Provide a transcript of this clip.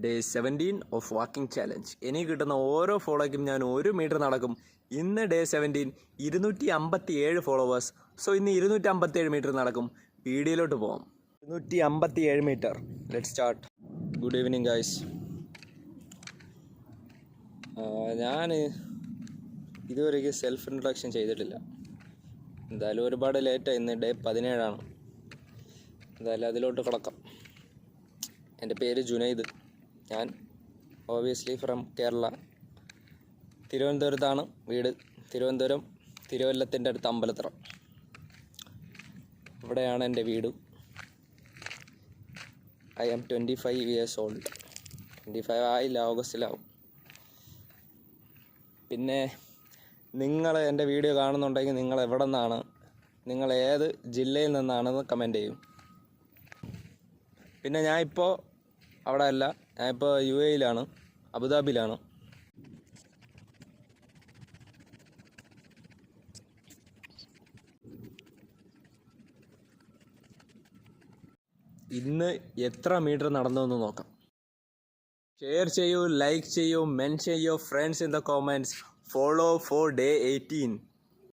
Day 17 of walking challenge. എനിക്ക് കിട്ടുന്ന ഓരോ ഫോളോയ്ക്കും ഞാൻ 1 മീറ്റർ നടക്കും. ഇന്ന് ഡേ 17 257 ഫോളോവേഴ്സ്. സോ ഇന്ന് 257 മീറ്റർ നടക്കും. വീഡിയോയിലോട്ട് പോകാം. 257 metre. Let start. Good evening guys. ഞാൻ ഇതുവരെയ്ക്ക് സെൽഫ് ഇൻട്രൊഡക്ഷൻ ചെയ്തിട്ടില്ല. എന്തായാലും ഒരുപാട് ലേറ്റായി. ഇന്ന് ഡേ 17 എന്തായാലും അതിലോട്ട് കിടക്കാം. എൻ്റെ പേര് ജുനൈദ്. ഞാൻ ഓബിയസ്ലി ഫ്രം കേരള. തിരുവനന്തപുരത്താണ് വീട്. തിരുവനന്തപുരം തിരുവല്ലത്തിൻ്റെ അടുത്ത് അമ്പലത്തറ. ഇവിടെയാണ് എൻ്റെ വീട്. I am 25 years old. 25 ആയില്ല, ഓഗസ്റ്റിലാവും. പിന്നെ നിങ്ങൾ എൻ്റെ വീഡിയോ കാണുന്നുണ്ടെങ്കിൽ നിങ്ങൾ എവിടെ നിന്നാണ്, നിങ്ങൾ ഏത് ജില്ലയിൽ നിന്നാണെന്ന് കമൻറ്റ് ചെയ്യും. പിന്നെ ഞാനിപ്പോൾ അവിടെ അല്ല, ഞാനിപ്പോൾ UAE-യിലാണ്, അബുദാബിയിലാണ്. ഇന്ന് എത്ര മീറ്റർ നടന്നു നോക്കാം. ഷെയർ ചെയ്യൂ, ലൈക്ക് ചെയ്യൂ, മെൻഷൻ ചെയ്യൂ friends in the comments. Follow four day 18.